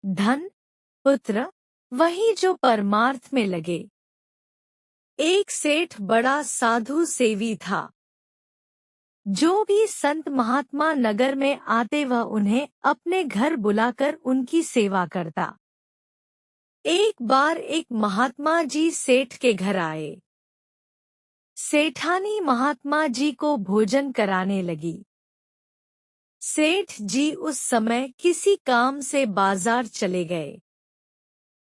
धन, पुत्र, वही जो परमार्थ में लगे। एक सेठ बड़ा साधु सेवी था। जो भी संत महात्मा नगर में आते वह उन्हें अपने घर बुलाकर उनकी सेवा करता। एक बार एक महात्मा जी सेठ के घर आए। सेठानी महात्मा जी को भोजन कराने लगी। सेठ जी उस समय किसी काम से बाजार चले गए।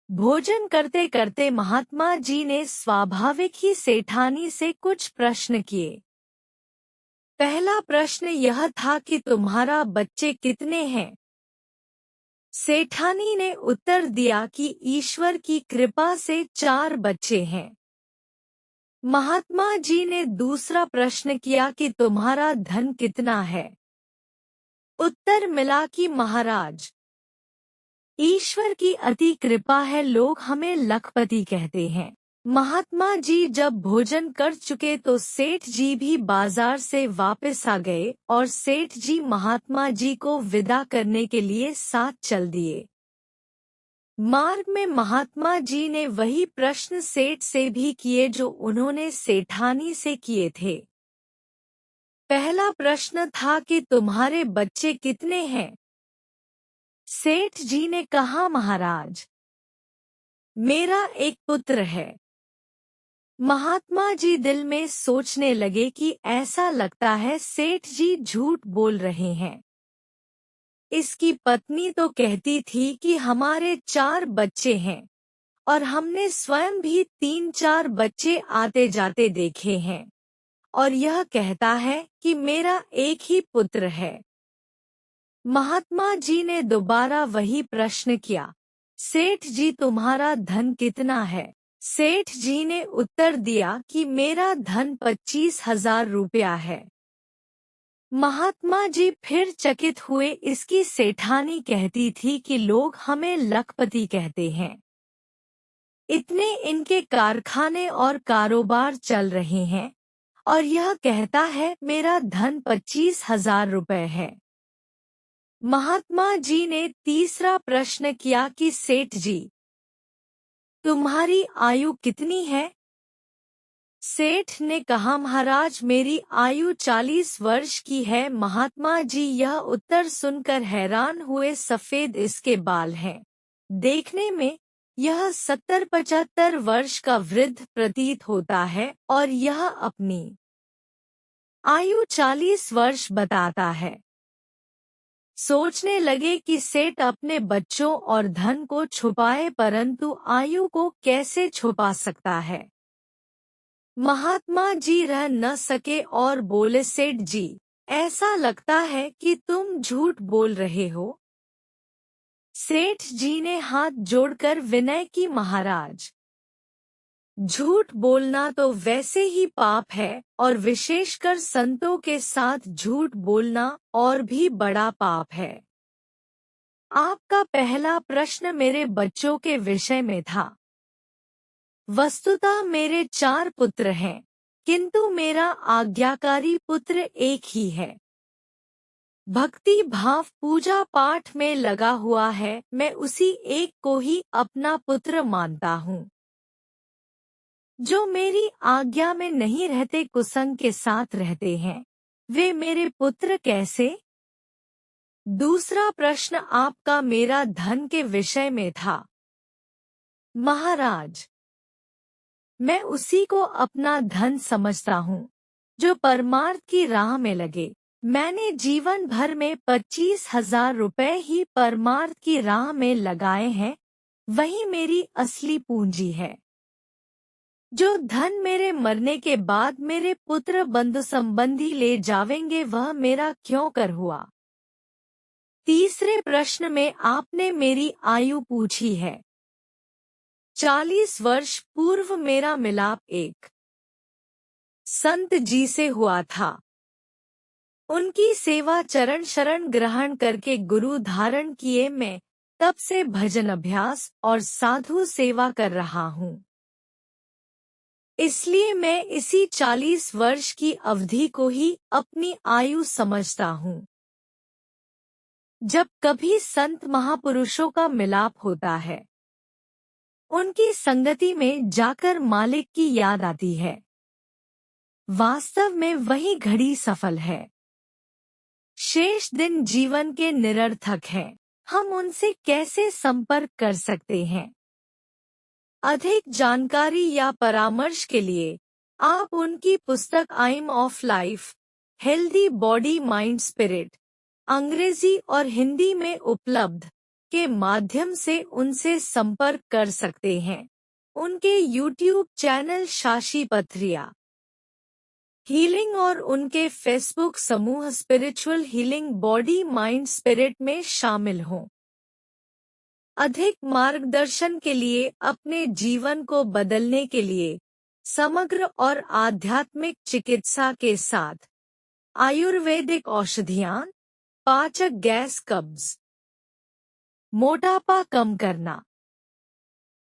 भोजन करते करते महात्मा जी ने स्वाभाविक ही सेठानी से कुछ प्रश्न किए। पहला प्रश्न यह था कि तुम्हारा बच्चे कितने हैं? सेठानी ने उत्तर दिया कि ईश्वर की कृपा से 4 बच्चे हैं। महात्मा जी ने दूसरा प्रश्न किया कि तुम्हारा धन कितना है? उत्तर मिला कि महाराज, ईश्वर की अति कृपा है, लोग हमें लखपति कहते हैं। महात्मा जी जब भोजन कर चुके तो सेठ जी भी बाजार से वापस आ गए और सेठ जी महात्मा जी को विदा करने के लिए साथ चल दिए। मार्ग में महात्मा जी ने वही प्रश्न सेठ से भी किए जो उन्होंने सेठानी से किए थे। पहला प्रश्न था कि तुम्हारे बच्चे कितने हैं? सेठ जी ने कहा, महाराज, मेरा एक पुत्र है। महात्मा जी दिल में सोचने लगे कि ऐसा लगता है सेठ जी झूठ बोल रहे हैं। इसकी पत्नी तो कहती थी कि हमारे 4 बच्चे हैं और हमने स्वयं भी 3-4 बच्चे आते जाते देखे हैं, और यह कहता है कि मेरा एक ही पुत्र है। महात्मा जी ने दोबारा वही प्रश्न किया, सेठ जी तुम्हारा धन कितना है? सेठ जी ने उत्तर दिया कि मेरा धन 25,000 रुपया है। महात्मा जी फिर चकित हुए। इसकी सेठानी कहती थी कि लोग हमें लखपति कहते हैं। इतने इनके कारखाने और कारोबार चल रहे हैं और यह कहता है मेरा धन 25,000 रुपये है। महात्मा जी ने तीसरा प्रश्न किया कि सेठ जी, तुम्हारी आयु कितनी है? सेठ ने कहा, महाराज, मेरी आयु 40 वर्ष की है। महात्मा जी यह उत्तर सुनकर हैरान हुए। सफेद इसके बाल हैं। देखने में यह 70-75 वर्ष का वृद्ध प्रतीत होता है और यह अपनी आयु 40 वर्ष बताता है। सोचने लगे कि सेठ अपने बच्चों और धन को छुपाए परंतु आयु को कैसे छुपा सकता है। महात्मा जी रह न सके और बोले, सेठ जी, ऐसा लगता है कि तुम झूठ बोल रहे हो। सेठ जी ने हाथ जोड़कर विनय की, महाराज, झूठ बोलना तो वैसे ही पाप है और विशेषकर संतों के साथ झूठ बोलना और भी बड़ा पाप है। आपका पहला प्रश्न मेरे बच्चों के विषय में था। वस्तुतः मेरे 4 पुत्र हैं, किंतु मेरा आज्ञाकारी पुत्र एक ही है। भक्ति भाव पूजा पाठ में लगा हुआ है। मैं उसी एक को ही अपना पुत्र मानता हूँ। जो मेरी आज्ञा में नहीं रहते, कुसंग के साथ रहते हैं, वे मेरे पुत्र कैसे? दूसरा प्रश्न आपका मेरा धन के विषय में था। महाराज, मैं उसी को अपना धन समझता हूँ जो परमार्थ की राह में लगे। मैंने जीवन भर में 25,000 रुपए ही परमार्थ की राह में लगाए हैं, वही मेरी असली पूंजी है। जो धन मेरे मरने के बाद मेरे पुत्र बंधु संबंधी ले जावेंगे वह मेरा क्यों कर हुआ। तीसरे प्रश्न में आपने मेरी आयु पूछी है। 40 वर्ष पूर्व मेरा मिलाप एक संत जी से हुआ था। उनकी सेवा चरण शरण ग्रहण करके गुरु धारण किए मैं तब से भजन अभ्यास और साधु सेवा कर रहा हूँ। इसलिए मैं इसी 40 वर्ष की अवधि को ही अपनी आयु समझता हूँ। जब कभी संत महापुरुषों का मिलाप होता है, उनकी संगति में जाकर मालिक की याद आती है। वास्तव में वही घड़ी सफल है। शेष दिन जीवन के निरर्थक हैं। हम उनसे कैसे संपर्क कर सकते हैं? अधिक जानकारी या परामर्श के लिए आप उनकी पुस्तक आइम of life, healthy body mind spirit, अंग्रेजी और हिंदी में उपलब्ध के माध्यम से उनसे संपर्क कर सकते हैं। उनके YouTube चैनल शाशी पथरिया हीलिंग और उनके फेसबुक समूह spiritual healing body mind spirit में शामिल हों। अधिक मार्गदर्शन के लिए अपने जीवन को बदलने के लिए समग्र और आध्यात्मिक चिकित्सा के साथ आयुर्वेदिक औषधियां, पाचक, गैस, कब्ज, मोटापा कम करना।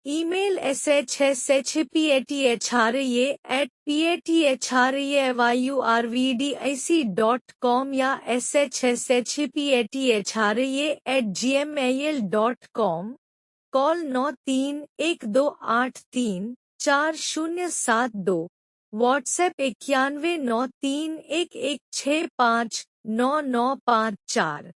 ईमेल shshpathrya@pathrayavurvdic.com या shshpathrya@gmail.com। कॉल 9312834072। व्हाट्सएप 919311659954।